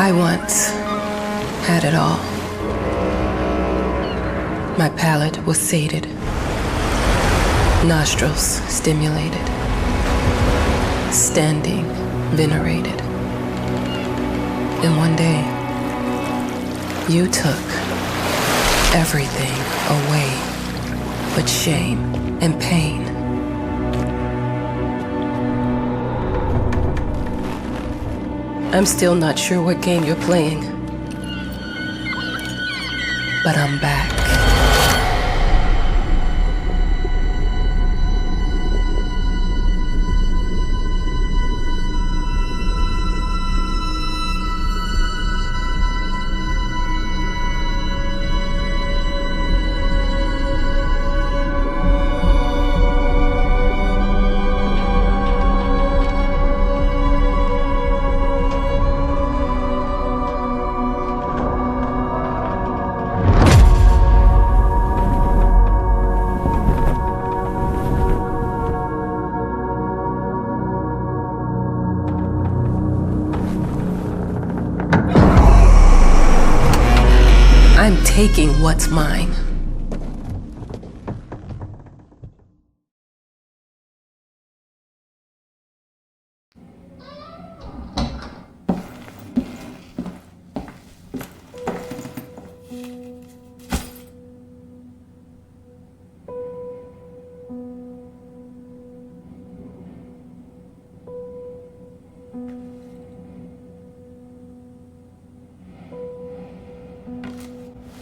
I once had it all. My palate was sated, nostrils stimulated, standing venerated. And one day, you took everything away but shame and pain. I'm still not sure what game you're playing, but I'm back. I'm taking what's mine.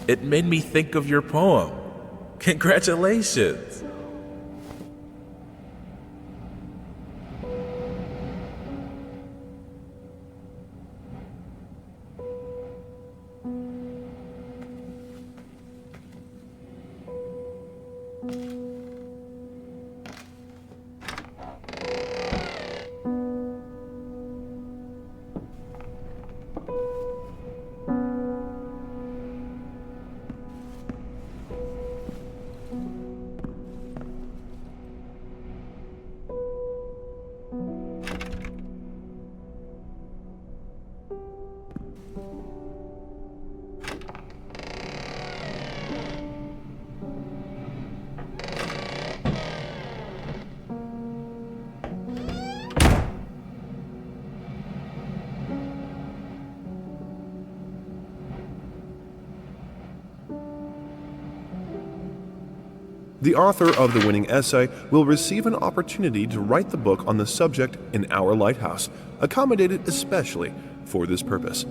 It made me think of your poem. Congratulations! The author of the winning essay will receive an opportunity to write the book on the subject in our lighthouse, accommodated especially for this purpose.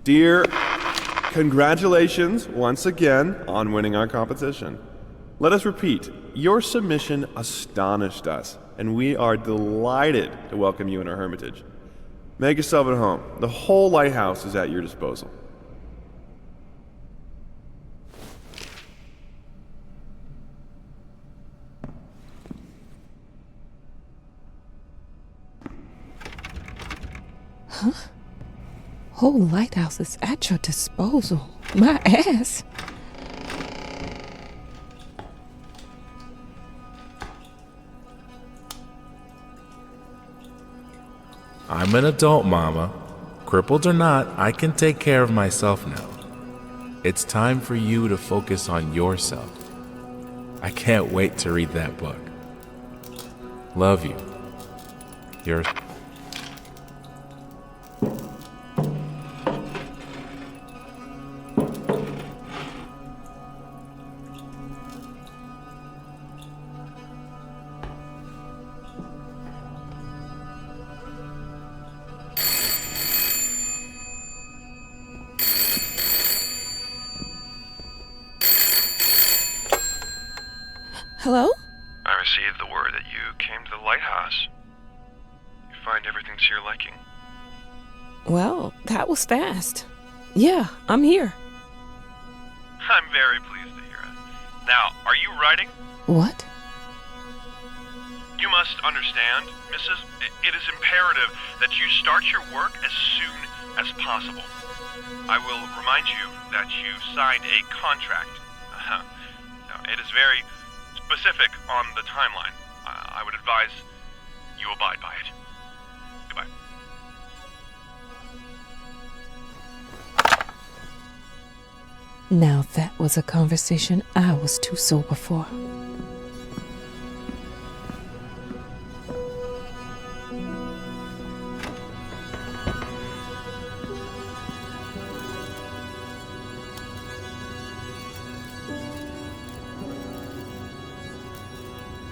Dear, congratulations once again on winning our competition. Let us repeat, your submission astonished us, and we are delighted to welcome you in our hermitage. Make yourself at home. The whole lighthouse is at your disposal. Huh? Whole lighthouse is at your disposal. My ass. I'm an adult, Mama. Crippled or not, I can take care of myself now. It's time for you to focus on yourself. I can't wait to read that book. Love you. Yours. Hello? I received the word that you came to the lighthouse. You find everything to your liking? Well, that was fast. Yeah, I'm here. I'm very pleased to hear it. Now, are you writing? What? You must understand, Mrs. It is imperative that you start your work as soon as possible. I will remind you that you signed a contract. Now, it is very specific on the timeline. I would advise you abide by it. Goodbye. Now that was a conversation I was too sober for.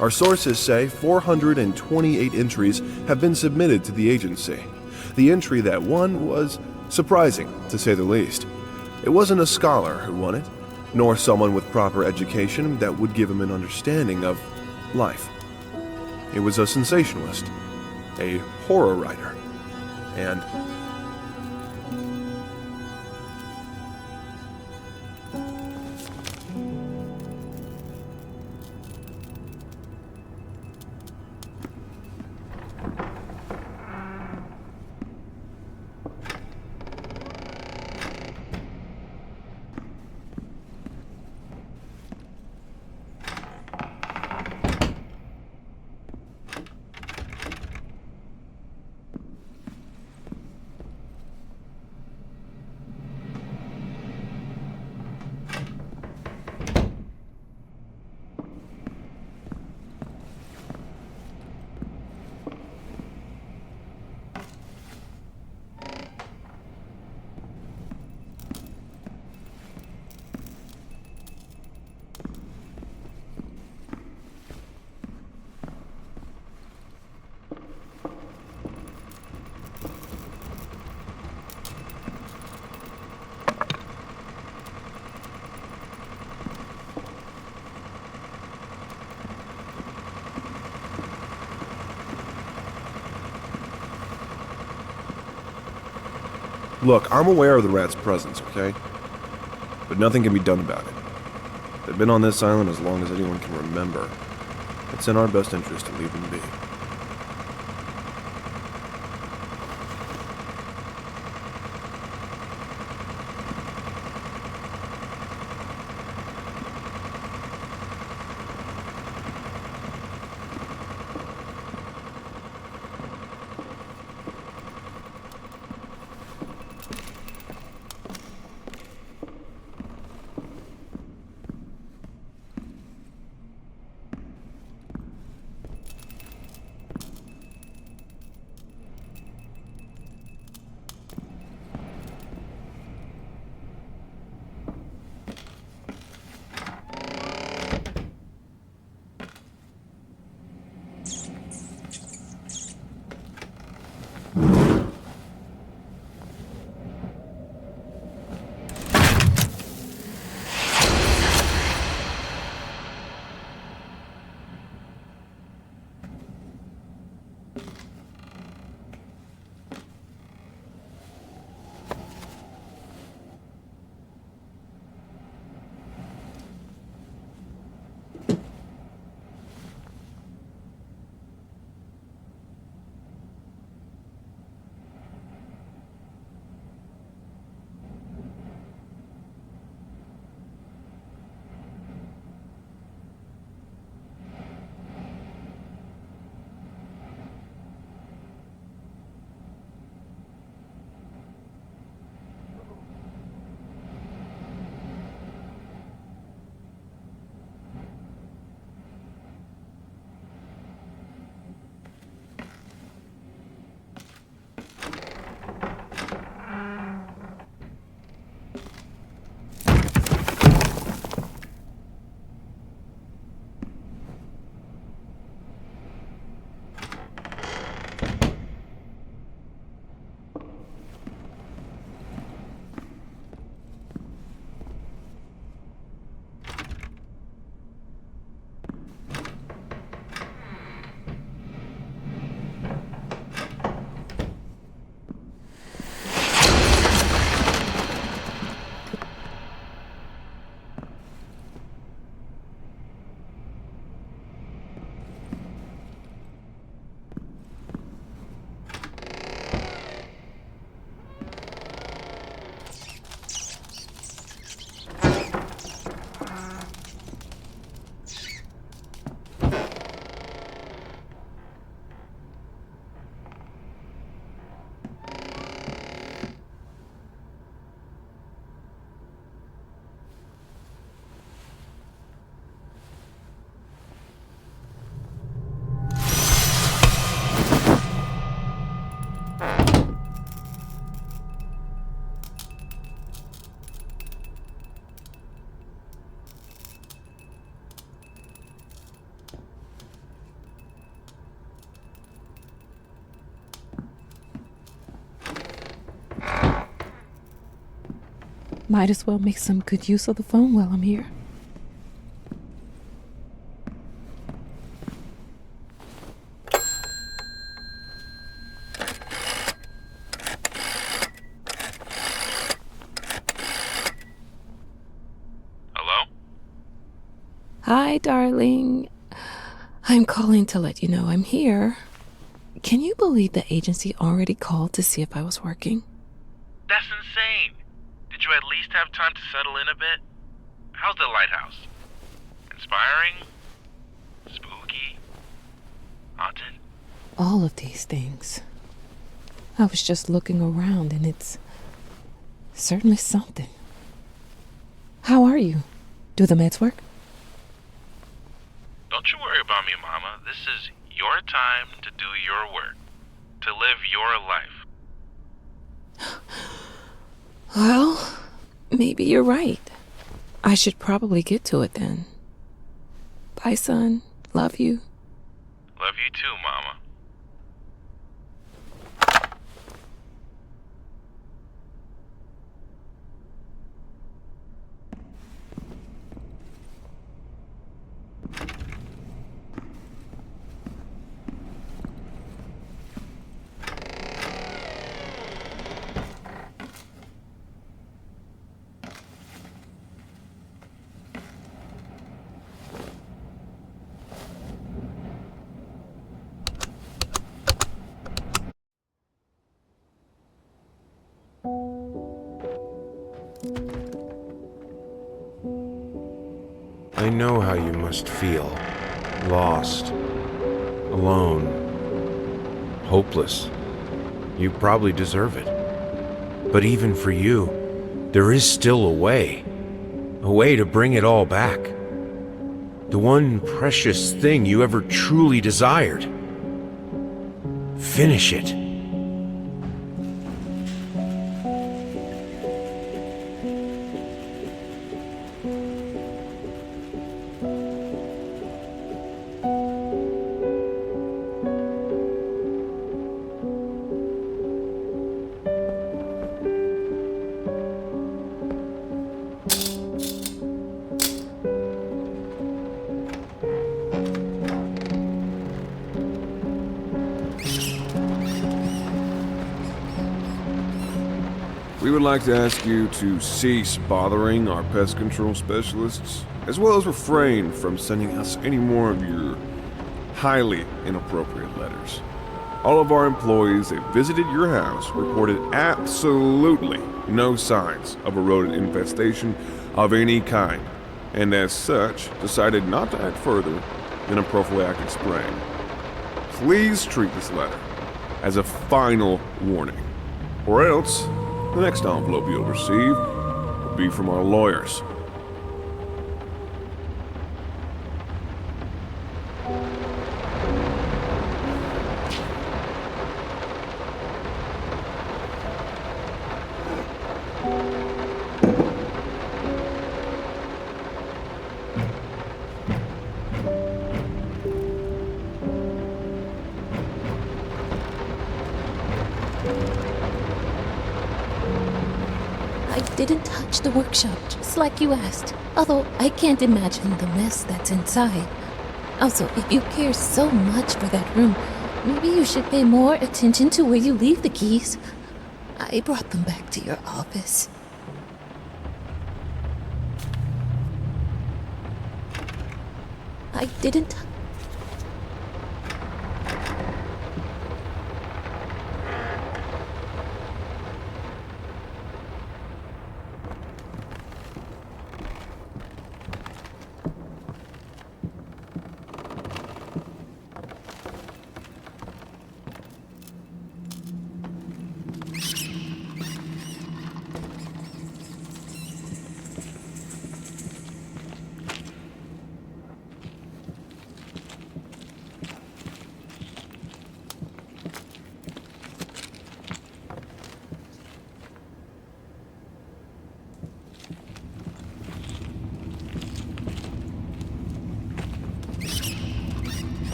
Our sources say 428 entries have been submitted to the agency. The entry that won was surprising, to say the least. It wasn't a scholar who won it, nor someone with proper education that would give him an understanding of life. It was a sensationalist, a horror writer, and look, I'm aware of the rat's presence, okay? But nothing can be done about it. They've been on this island as long as anyone can remember. It's in our best interest to leave them be. Might as well make some good use of the phone while I'm here. Hello? Hi, darling. I'm calling to let you know I'm here. Can you believe the agency already called to see if I was working? That's insane. Did you at least have time to settle in a bit? How's the lighthouse? Inspiring? Spooky? Haunted? All of these things. I was just looking around and it's certainly something. How are you? Do the meds work? Don't you worry about me, Mama. This is your time to do your work. To live your life. Well, maybe you're right. I should probably get to it then. Bye, son. Love you. Love you too, Mama. I know how you must feel. Lost. Alone. Hopeless. You probably deserve it. But even for you, there is still a way. A way to bring it all back. The one precious thing you ever truly desired. Finish it. We would like to ask you to cease bothering our pest control specialists, as well as refrain from sending us any more of your highly inappropriate letters. All of our employees that visited your house reported absolutely no signs of a rodent infestation of any kind, and as such, decided not to act further than a prophylactic spray. Please treat this letter as a final warning, or else the next envelope you'll receive will be from our lawyers. I didn't touch the workshop, just like you asked. Although I can't imagine the mess that's inside. Also, if you care so much for that room, maybe you should pay more attention to where you leave the keys. I brought them back to your office. I didn't.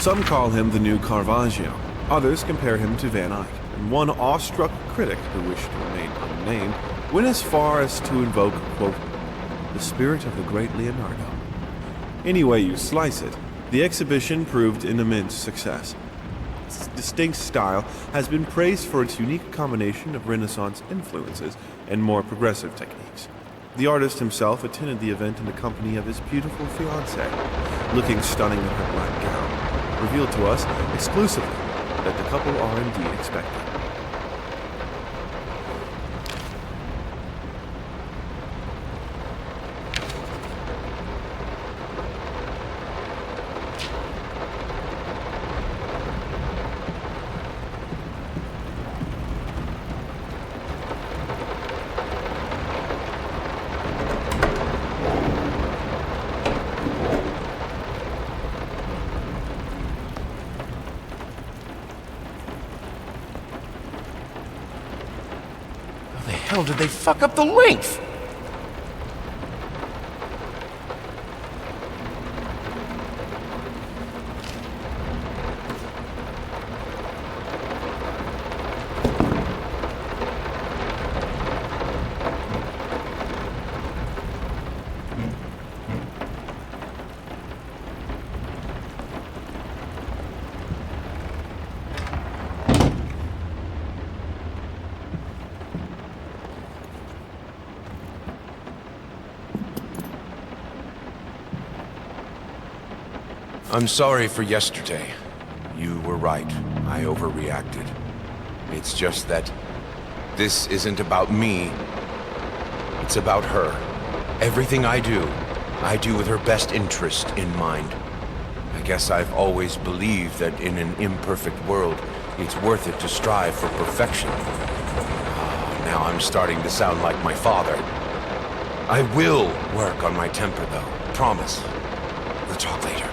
Some call him the new Caravaggio. Others compare him to Van Eyck. And one awestruck critic who wished to remain unnamed went as far as to invoke, quote, the spirit of the great Leonardo. Any way you slice it, the exhibition proved an immense success. Its distinct style has been praised for its unique combination of Renaissance influences and more progressive techniques. The artist himself attended the event in the company of his beautiful fiancée, looking stunning in her black gown, revealed to us exclusively that the couple are indeed expecting. How did they fuck up the length? I'm sorry for yesterday. You were right. I overreacted. It's just that this isn't about me. It's about her. Everything I do with her best interest in mind. I guess I've always believed that in an imperfect world, it's worth it to strive for perfection. Now I'm starting to sound like my father. I will work on my temper, though. Promise. We'll talk later.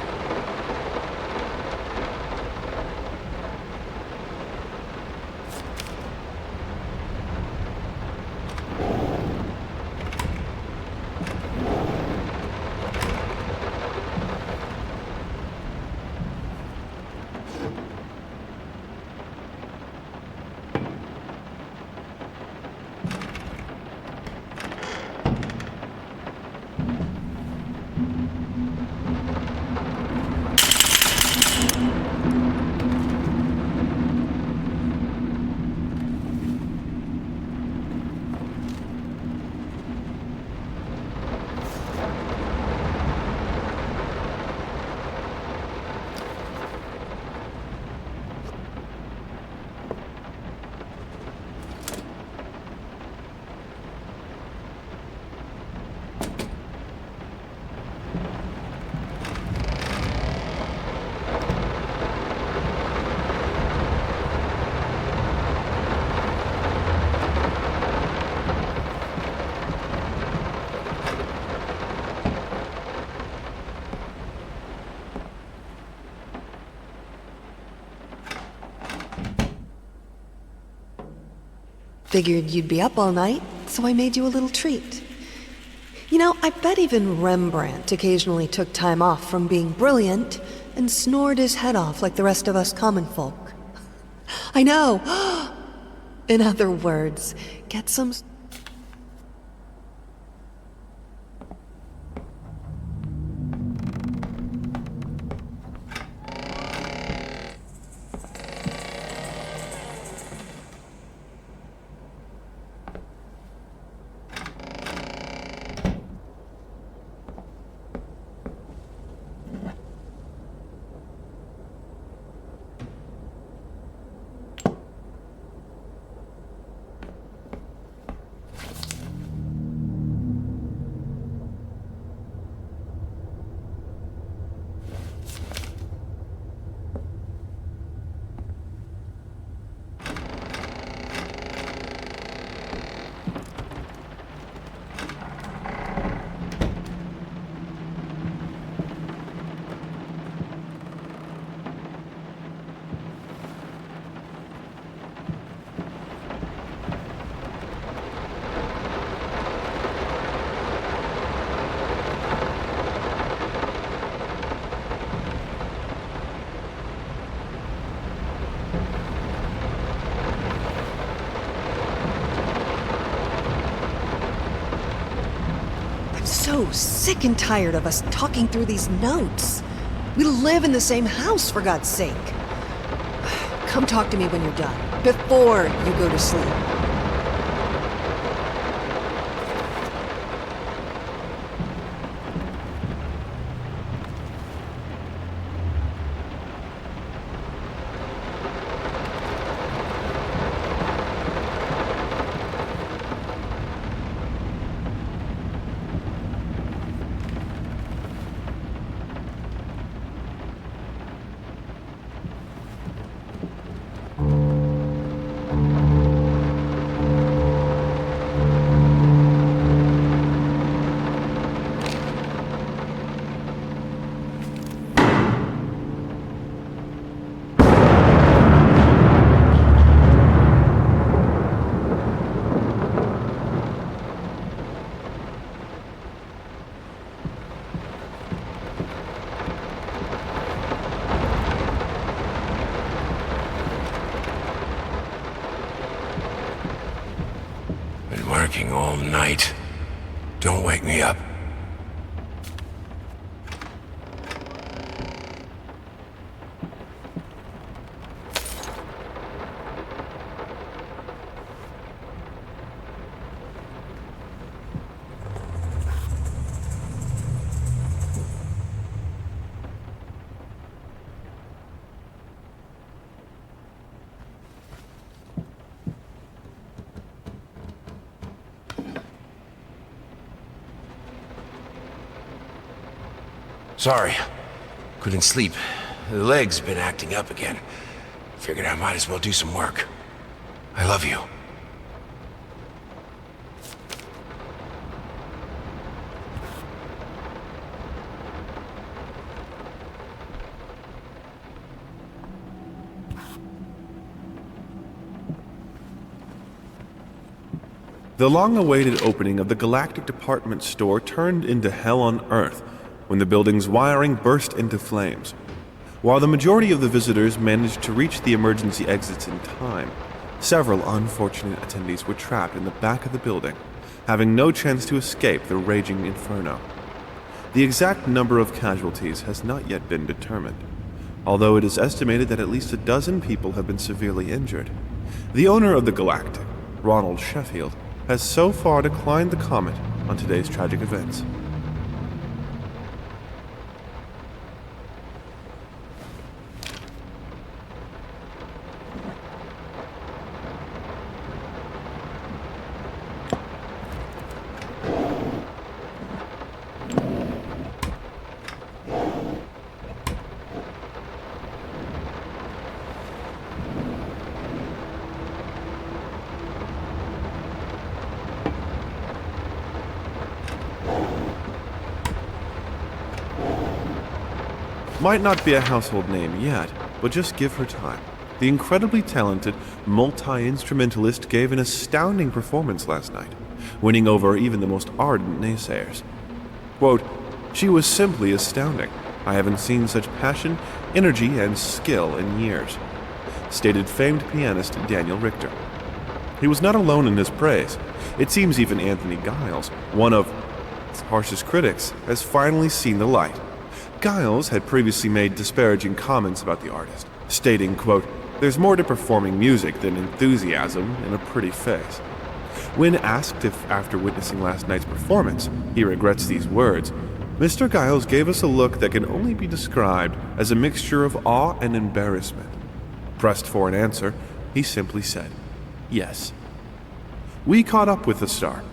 Figured you'd be up all night, so I made you a little treat. You know, I bet even Rembrandt occasionally took time off from being brilliant and snored his head off like the rest of us common folk. I know! In other words, get some... I'm so sick and tired of us talking through these notes. We live in the same house, for God's sake. Come talk to me when you're done, before you go to sleep. Been working all night. Don't wake me up. Sorry. Couldn't sleep. The leg's been acting up again. Figured I might as well do some work. I love you. The long-awaited opening of the Galactic Department Store turned into hell on Earth when the building's wiring burst into flames. While the majority of the visitors managed to reach the emergency exits in time, several unfortunate attendees were trapped in the back of the building, having no chance to escape the raging inferno. The exact number of casualties has not yet been determined, although it is estimated that at least a dozen people have been severely injured. The owner of the Galactic, Ronald Sheffield, has so far declined the comment on today's tragic events. Might not be a household name yet, but just give her time. The incredibly talented multi-instrumentalist gave an astounding performance last night, winning over even the most ardent naysayers. Quote, "She was simply astounding. I haven't seen such passion, energy, and skill in years," stated famed pianist Daniel Richter. He was not alone in his praise. It seems even Anthony Giles, one of its harshest critics, has finally seen the light. Giles had previously made disparaging comments about the artist, stating, quote, "There's more to performing music than enthusiasm in a pretty face." When asked if, after witnessing last night's performance, he regrets these words, Mr. Giles gave us a look that can only be described as a mixture of awe and embarrassment. Pressed for an answer, he simply said, "Yes." We caught up with the star.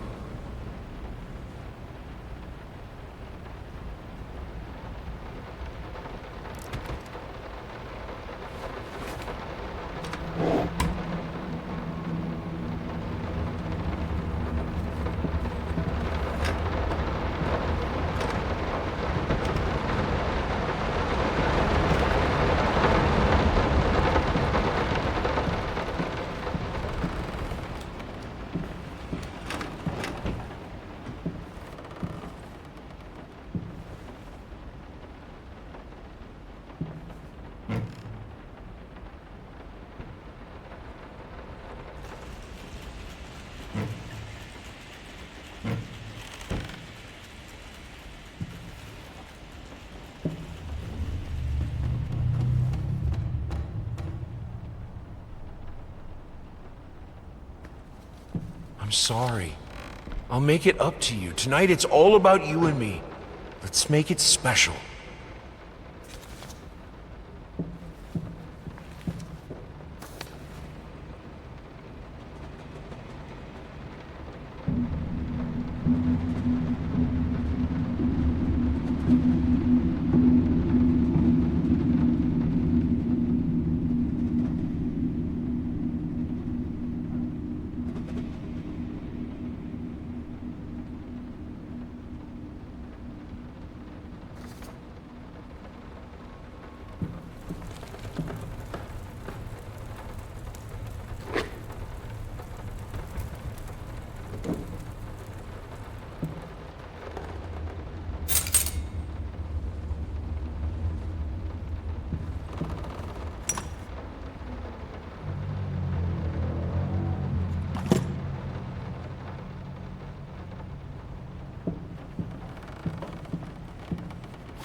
I'm sorry. I'll make it up to you. Tonight it's all about you and me. Let's make it special.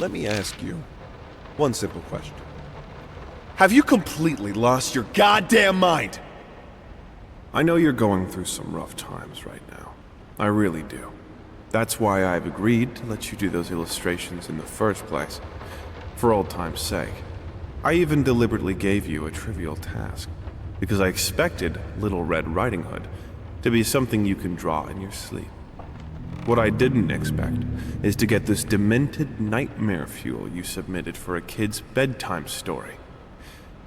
Let me ask you one simple question. Have you completely lost your goddamn mind? I know you're going through some rough times right now. I really do. That's why I've agreed to let you do those illustrations in the first place, for old time's sake. I even deliberately gave you a trivial task, because I expected Little Red Riding Hood to be something you can draw in your sleep. What I didn't expect is to get this demented nightmare fuel you submitted for a kid's bedtime story.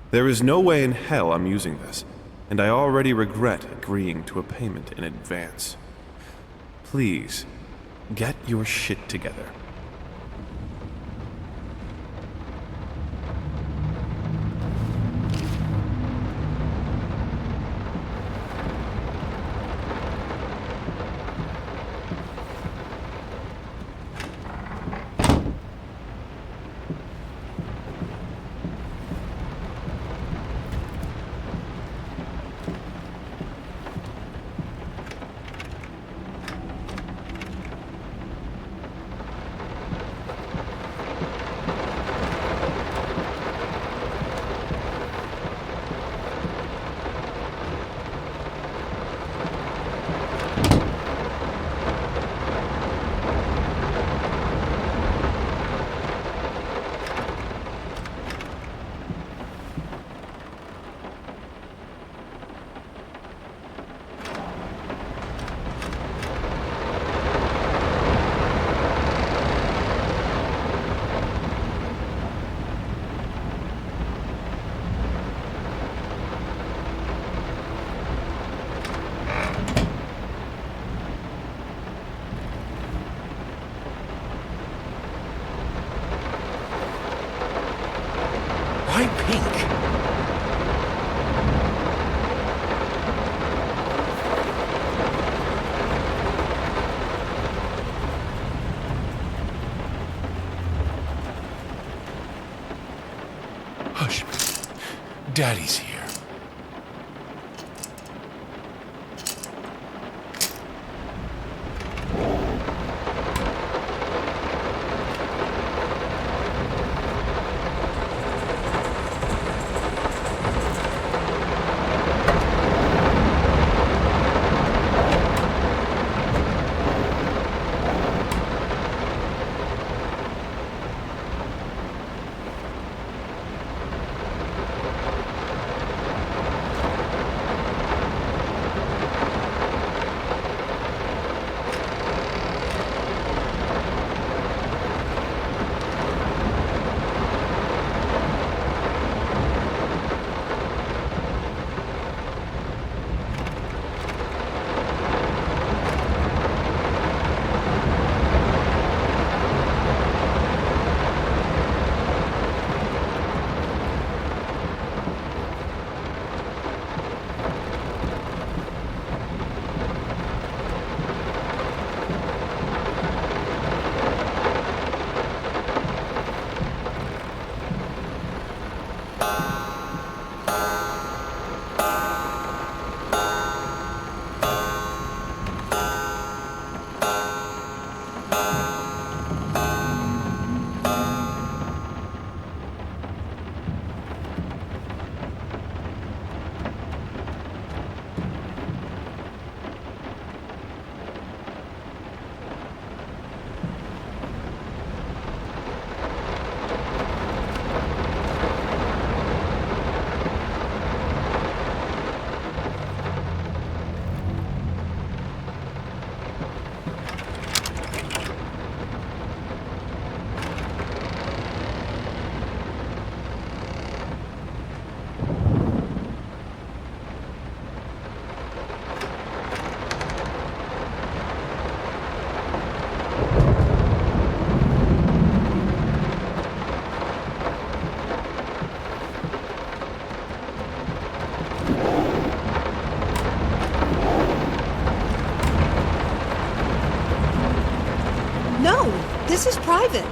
There is no way in hell I'm using this, and I already regret agreeing to a payment in advance. Please, get your shit together. Why pink? Hush. Daddy's here. This is private.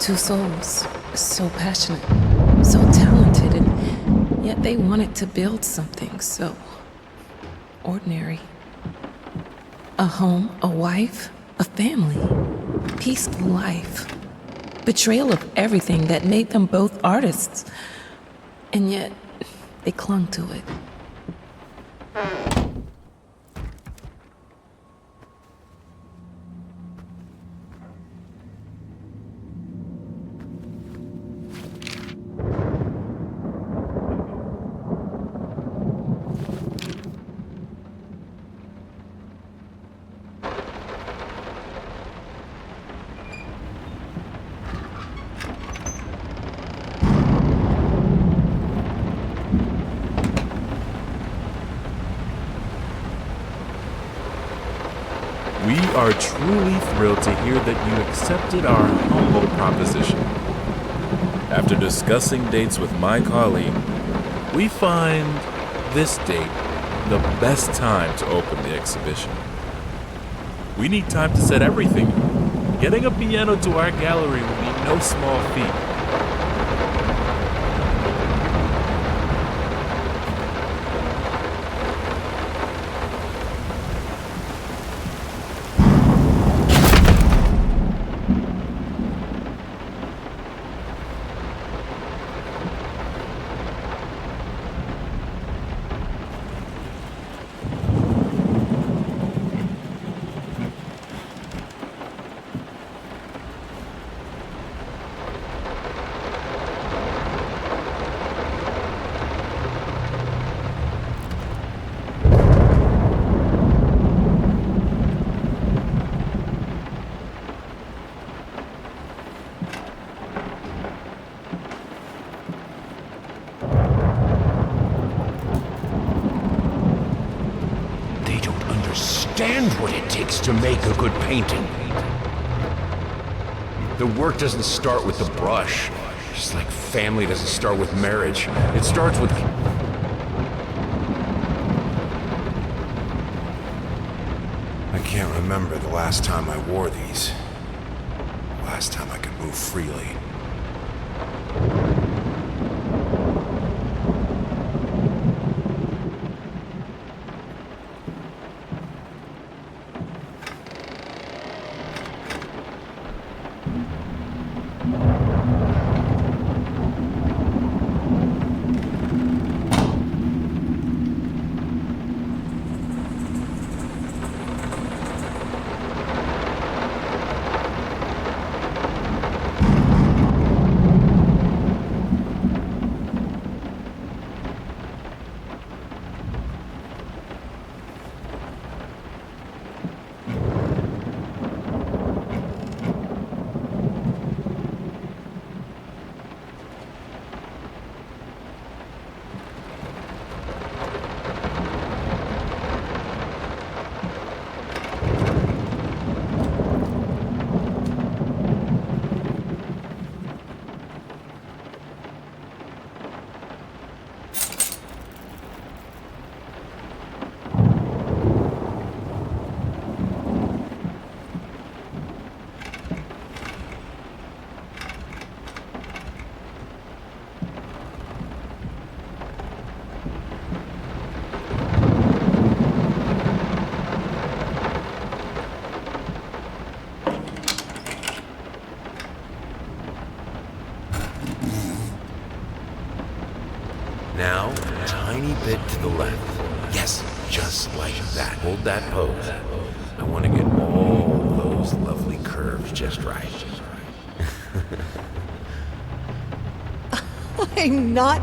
Two souls, so passionate, so talented, and yet they wanted to build something so ordinary. A home, a wife, a family, peaceful life. Betrayal of everything that made them both artists, and yet they clung to it. We are truly thrilled to hear that you accepted our humble proposition. After discussing dates with my colleague, we find this date the best time to open the exhibition. We need time to set everything. Getting a piano to our gallery will be no small feat. Understand what it takes to make a good painting. The work doesn't start with the brush, just like family doesn't start with marriage. It starts with... I can't remember the last time I wore these. The last time I could move freely. Now, a tiny bit to the left. Yes, just like that. Hold that pose. I want to get all those lovely curves. nerves just right. I'm not.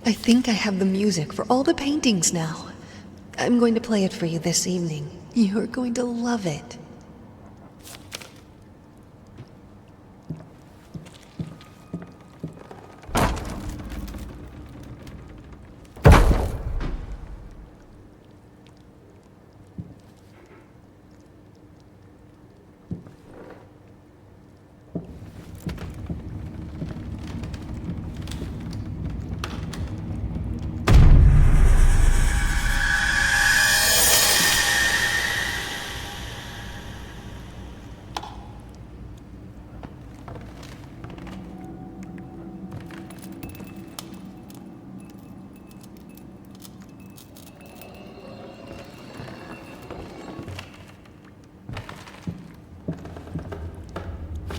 I think I have the music for all the paintings now. I'm going to play it for you this evening. You're going to love it.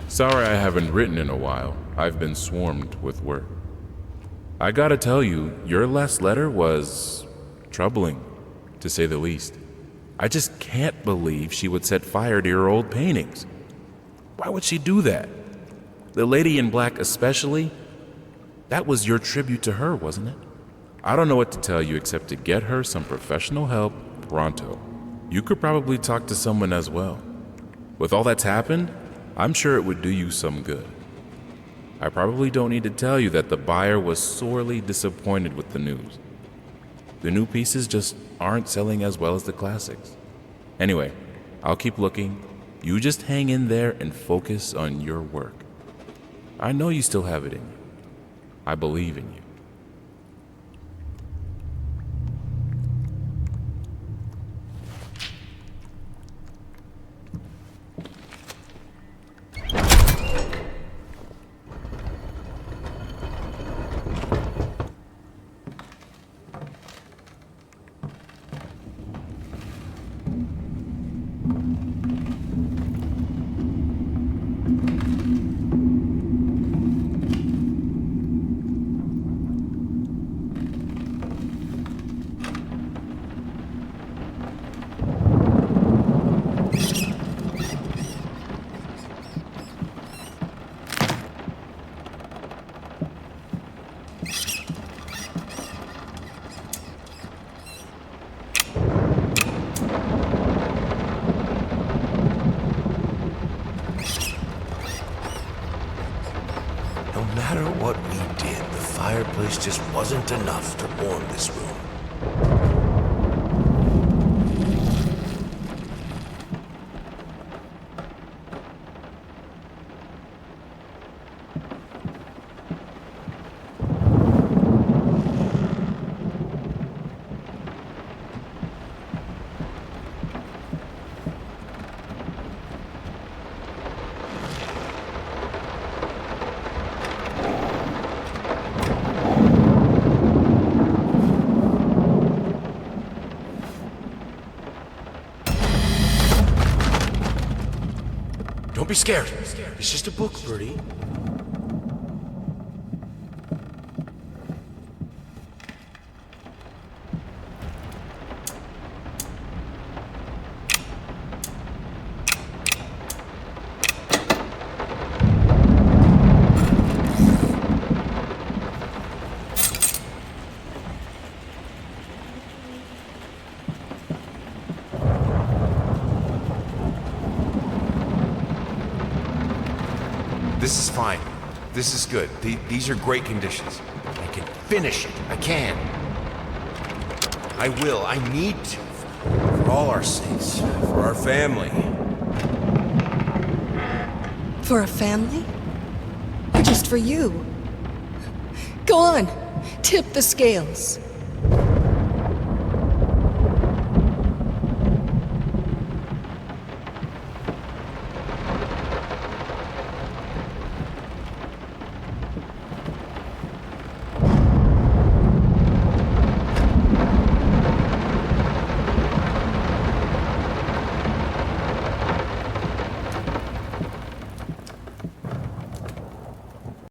Sorry I haven't written in a while. I've been swarmed with work. I gotta tell you, your last letter was troubling, to say the least. I just can't believe she would set fire to your old paintings. Why would she do that? The lady in black especially? That was your tribute to her, wasn't it? I don't know what to tell you except to get her some professional help pronto. You could probably talk to someone as well. With all that's happened, I'm sure it would do you some good. I probably don't need to tell you that the buyer was sorely disappointed with the news. The new pieces just aren't selling as well as the classics. Anyway, I'll keep looking. You just hang in there and focus on your work. I know you still have it in you. I believe in you. No matter what we did, the fireplace just wasn't enough to warm this room. Don't be scared. It's just a book, Birdie. This is fine. This is good. These are great conditions. I can finish it. I can. I will. I need to. For all our sakes. For our family. For a family? Or just for you? Go on, tip the scales.